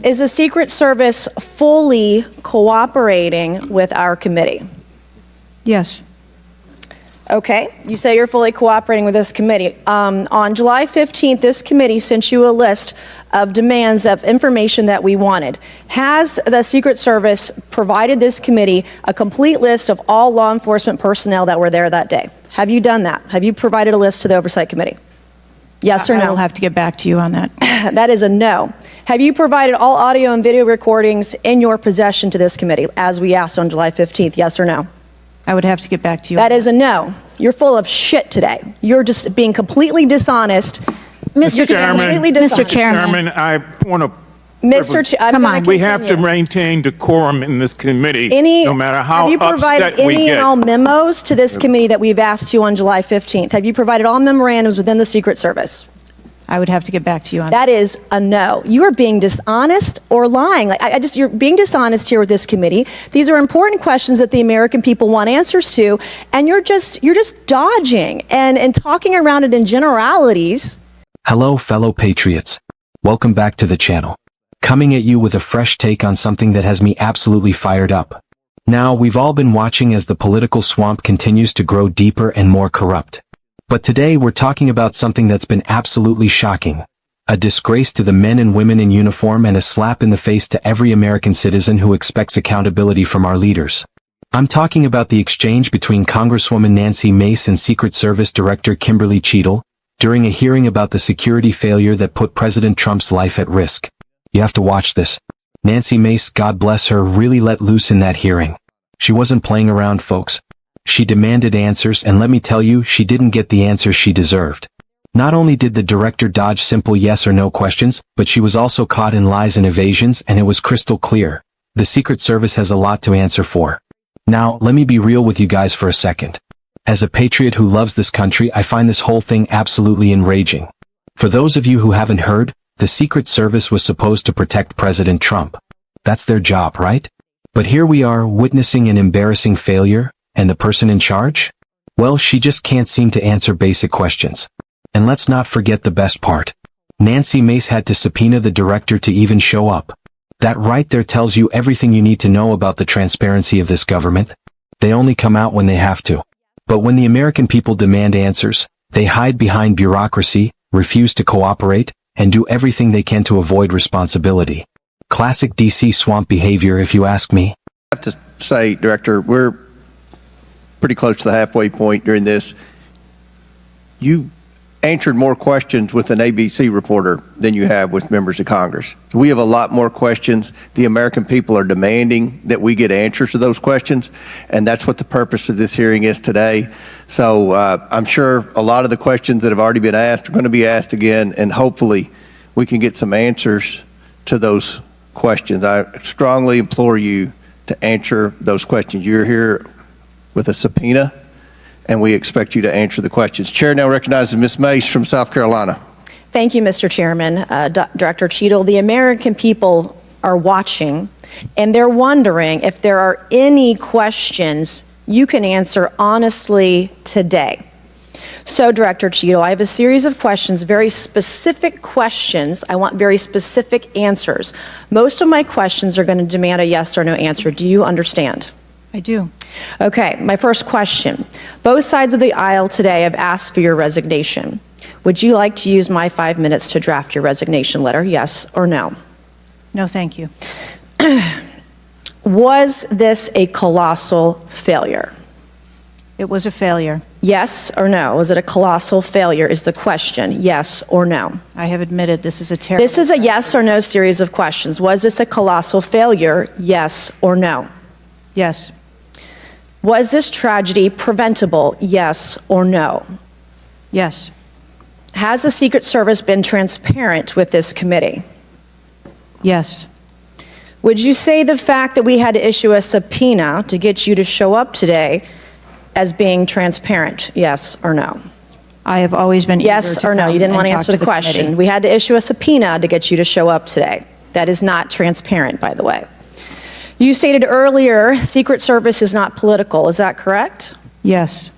Is the Secret Service fully cooperating with our committee? Yes. Okay, you say you're fully cooperating with this committee. On July 15th, this committee sent you a list of demands of information that we wanted. Has the Secret Service provided this committee a complete list of all law enforcement personnel that were there that day? Have you done that? Have you provided a list to the Oversight Committee? Yes or no? I will have to get back to you on that. That is a no. Have you provided all audio and video recordings in your possession to this committee, as we asked on July 15th? Yes or no? I would have to get back to you. That is a no. You're full of shit today. You're just being completely dishonest. Mr. Chairman, Mr. Chairman, I want to. Come on. We have to maintain decorum in this committee, no matter how have you upset provided we any get. and all memos to this committee that we've asked you on July 15th? Have you provided all memorandums within the Secret Service? I would have to get back to you on that. That is a no. You are being dishonest or lying. You're being dishonest here with this committee. These are important questions that the American people want answers to, and you're just dodging and talking around it in generalities. Hello, fellow patriots. Welcome back to the channel. Coming at you with a fresh take on something that has me absolutely fired up. Now, we've all been watching as the political swamp continues to grow deeper and more corrupt. But today we're talking about something that's been absolutely shocking. A disgrace to the men and women in uniform and a slap in the face to every American citizen who expects accountability from our leaders. I'm talking about the exchange between Congresswoman Nancy Mace and Secret Service Director Kimberly Cheadle during a hearing about the security failure that put President Trump's life at risk. You have to watch this. Nancy Mace, God bless her, really let loose in that hearing. She wasn't playing around, folks. She demanded answers, and let me tell you, she didn't get the answers she deserved. Not only did the director dodge simple yes or no questions, but she was also caught in lies and evasions, and it was crystal clear. The Secret Service has a lot to answer for. Now, let me be real with you guys for a second. As a patriot who loves this country, I find this whole thing absolutely enraging. For those of you who haven't heard, the Secret Service was supposed to protect President Trump. That's their job, right? But here we are, witnessing an embarrassing failure. And the person in charge? Well, she just can't seem to answer basic questions. And let's not forget the best part. Nancy Mace had to subpoena the director to even show up. That right there tells you everything you need to know about the transparency of this government. They only come out when they have to. But when the American people demand answers, they hide behind bureaucracy, refuse to cooperate, and do everything they can to avoid responsibility. Classic DC swamp behavior, if you ask me. I have to say, Director, we're pretty close to the halfway point during this. You answered more questions with an ABC reporter than you have with members of Congress. So we have a lot more questions. The American people are demanding that we get answers to those questions, and that's what the purpose of this hearing is today. So I'm sure a lot of the questions that have already been asked are going to be asked again, and hopefully we can get some answers to those questions. I strongly implore you to answer those questions. You're here with a subpoena, and we expect you to answer the questions. Chair now recognizes Ms. Mace from South Carolina. Thank you, Mr. Chairman. Director Cheadle, the American people are watching, and they're wondering if there are any questions you can answer honestly today. So, Director Cheadle, I have a series of questions, very specific questions. I want very specific answers. Most of my questions are going to demand a yes or no answer. Do you understand? I do. Okay, my first question. Both sides of the aisle today have asked for your resignation. Would you like to use my 5 minutes to draft your resignation letter, yes or no? No, thank you. Was this a colossal failure? It was a failure. Yes or no? Was it a colossal failure is the question, yes or no? I have admitted this is a terrible... This is a yes or no series of questions. Was this a colossal failure, yes or no? Yes. Was this tragedy preventable, yes or no? Yes. Has the Secret Service been transparent with this committee? Yes. Would you say the fact that we had to issue a subpoena to get you to show up today as being transparent, yes or no? I have always been yes or no. You didn't want to answer the question. Committee. We had to issue a subpoena to get you to show up today. That is not transparent, by the way. You stated earlier, Secret Service is not political. Is that correct? Yes.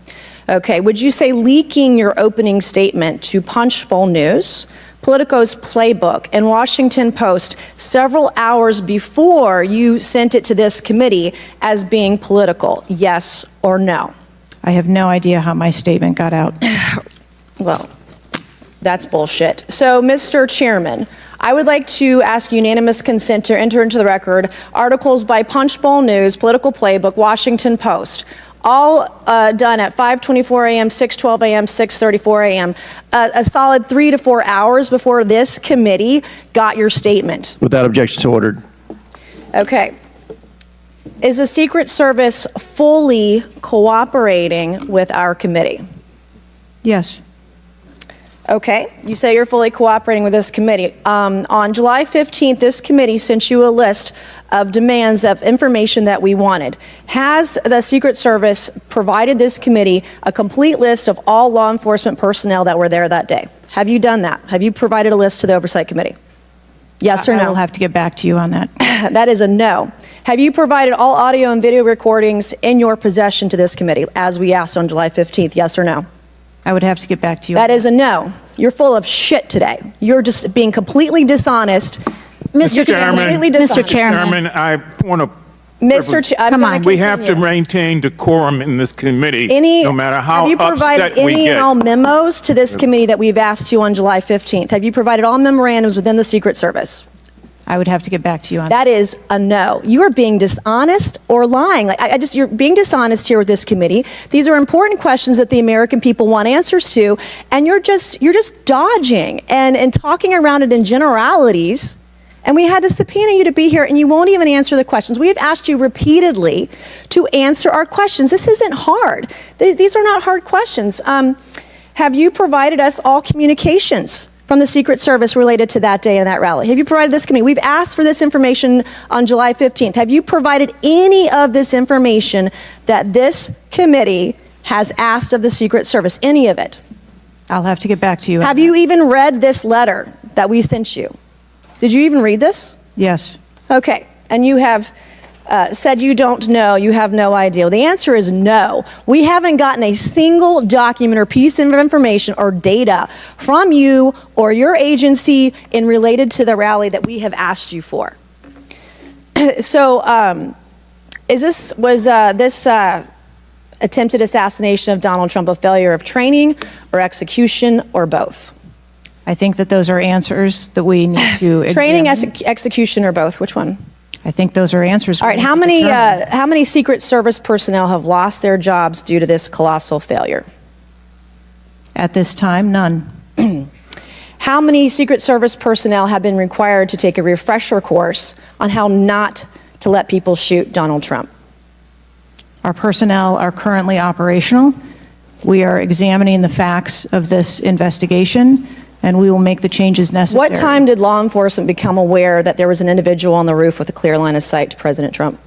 Okay. Would you say leaking your opening statement to Punchbowl News Politico's playbook and Washington Post several hours before you sent it to this committee as being political? Yes or no? I have no idea how my statement got out. Well, that's bullshit. So, Mr. Chairman, I would like to ask unanimous consent to enter into the record articles by Punchbowl News, Political Playbook, Washington Post, all done at 5:24 a.m., 6:12 a.m., 6:34 a.m., a solid 3 to 4 hours before this committee got your statement. Without objection, so ordered. Okay. Is the Secret Service fully cooperating with our committee? Yes. Okay, you say you're fully cooperating with this committee. On July 15th, this committee sent you a list of demands of information that we wanted. Has the Secret Service provided this committee a complete list of all law enforcement personnel that were there that day? Have you done that? Have you provided a list to the Oversight Committee? Yes or no? I will have to get back to you on that. That is a no. Have you provided all audio and video recordings in your possession to this committee, as we asked on July 15th? Yes or no? I would have to get back to you. That is a no. You're full of shit today. You're just being completely dishonest. Mr. Chairman, Completely dishonest. Mr. Chairman. Chairman, I want to. I'm Come gonna on. We have to continue. maintain decorum in this committee, no matter how have you provided upset we any get. and all memos to this committee that we've asked you on July 15th? Have you provided all memorandums within the Secret Service? I would have to get back to you on that. That is a no. You are being dishonest or lying. You're being dishonest here with this committee. These are important questions that the American people want answers to, and you're just dodging and talking around it in generalities. And we had to subpoena you to be here, and you won't even answer the questions. We have asked you repeatedly to answer our questions. This isn't hard. These are not hard questions. Have you provided us all communications from the Secret Service related to that day and that rally? Have you provided this committee? We've asked for this information on July 15th. Have you provided any of this information that this committee has asked of the Secret Service? Any of it? I'll have to get back to you. Have you even read this letter that we sent you? Did you even read this? Yes. Okay. And you have said you don't know, you have no idea. Well, the answer is no. We haven't gotten a single document or piece of information or data from you or your agency in related to the rally that we have asked you for. So, was this attempted assassination of Donald Trump a failure of training or execution or both? I think that those are answers that we need to Training, examine. execution, or both? Which one? I think those are answers. All right. How many Secret Service personnel have lost their jobs due to this colossal failure? At this time, none. How many Secret Service personnel have been required to take a refresher course on how not to let people shoot Donald Trump? Our personnel are currently operational. We are examining the facts of this investigation, and we will make the changes necessary. What time did law enforcement become aware that there was an individual on the roof with a clear line of sight to President Trump?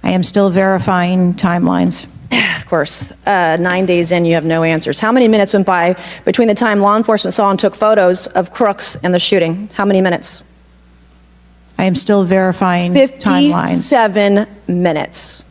I am still verifying timelines. Of course, 9 days in, you have no answers. How many minutes went by between the time law enforcement saw and took photos of crooks and the shooting? How many minutes? I am still verifying timelines. 57 minutes.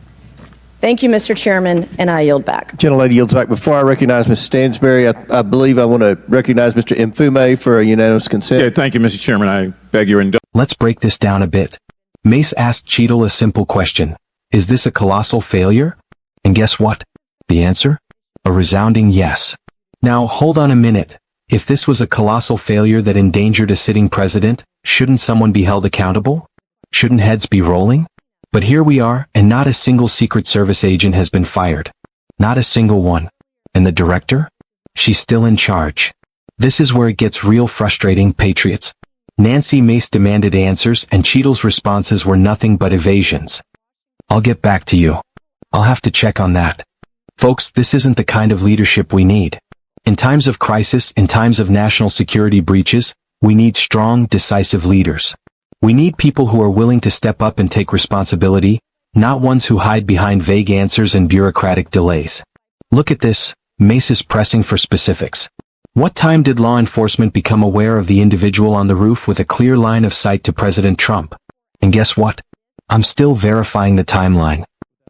Thank you, Mr. Chairman, and I yield back. Gentlelady yields back. Before I recognize Ms. Stansberry, I believe I want to recognize Mr. Mfume for a unanimous consent. Yeah, thank you, Mr. Chairman. I beg your indulgence. Let's break this down a bit. Mace asked Cheadle a simple question. Is this a colossal failure? And guess what? The answer? A resounding yes. Now, hold on a minute. If this was a colossal failure that endangered a sitting president, shouldn't someone be held accountable? Shouldn't heads be rolling? But here we are, and not a single Secret Service agent has been fired. Not a single one. And the director? She's still in charge. This is where it gets real frustrating, patriots. Nancy Mace demanded answers, and Cheadle's responses were nothing but evasions. I'll get back to you. I'll have to check on that. Folks, this isn't the kind of leadership we need. In times of crisis, in times of national security breaches, we need strong, decisive leaders. We need people who are willing to step up and take responsibility, not ones who hide behind vague answers and bureaucratic delays. Look at this. Mace is pressing for specifics. What time did law enforcement become aware of the individual on the roof with a clear line of sight to President Trump? And guess what? I'm still verifying the timeline.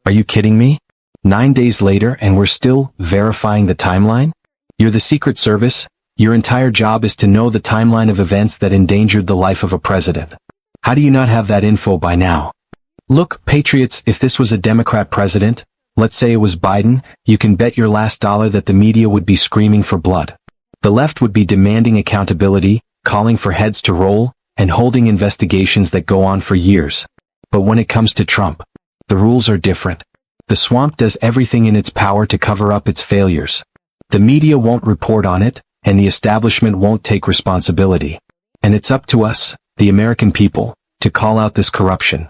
Are you kidding me? 9 days later and we're still verifying the timeline? You're the Secret Service. Your entire job is to know the timeline of events that endangered the life of a president. How do you not have that info by now? Look, patriots, if this was a Democrat president, let's say it was Biden, you can bet your last dollar that the media would be screaming for blood. The left would be demanding accountability, calling for heads to roll, and holding investigations that go on for years. But when it comes to Trump, the rules are different. The swamp does everything in its power to cover up its failures. The media won't report on it, and the establishment won't take responsibility. And it's up to us, the American people, to call out this corruption.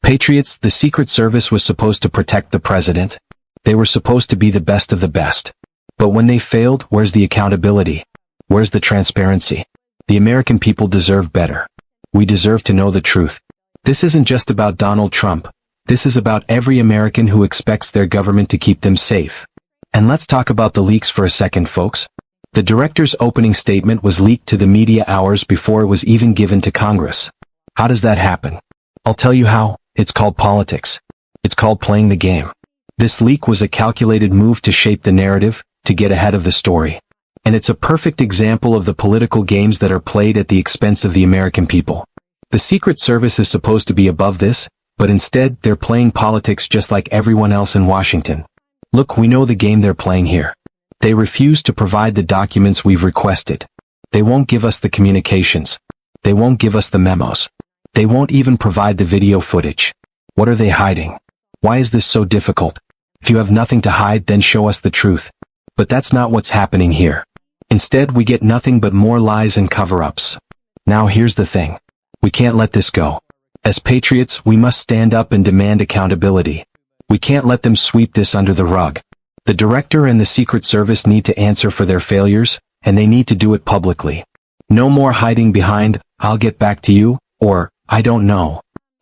Patriots, the Secret Service was supposed to protect the president. They were supposed to be the best of the best. But when they failed, where's the accountability? Where's the transparency? The American people deserve better. We deserve to know the truth. This isn't just about Donald Trump. This is about every American who expects their government to keep them safe. And let's talk about the leaks for a second, folks. The director's opening statement was leaked to the media hours before it was even given to Congress. How does that happen? I'll tell you how. It's called politics. It's called playing the game. This leak was a calculated move to shape the narrative, to get ahead of the story. And it's a perfect example of the political games that are played at the expense of the American people. The Secret Service is supposed to be above this, but instead they're playing politics just like everyone else in Washington. Look, we know the game they're playing here. They refuse to provide the documents we've requested. They won't give us the communications. They won't give us the memos. They won't even provide the video footage. What are they hiding? Why is this so difficult? If you have nothing to hide, then show us the truth. But that's not what's happening here. Instead, we get nothing but more lies and cover-ups. Now here's the thing. We can't let this go. As patriots, we must stand up and demand accountability. We can't let them sweep this under the rug. The director and the Secret Service need to answer for their failures, and they need to do it publicly. No more hiding behind, "I'll get back to you," or "I don't know."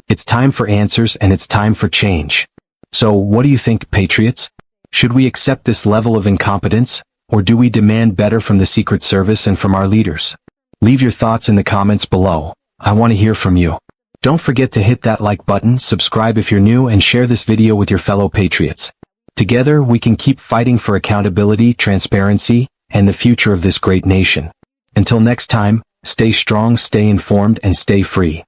It's time for answers, and it's time for change. So, what do you think, patriots? Should we accept this level of incompetence, or do we demand better from the Secret Service and from our leaders? Leave your thoughts in the comments below. I want to hear from you. Don't forget to hit that like button, subscribe if you're new, and share this video with your fellow patriots. Together, we can keep fighting for accountability, transparency, and the future of this great nation. Until next time, stay strong, stay informed, and stay free.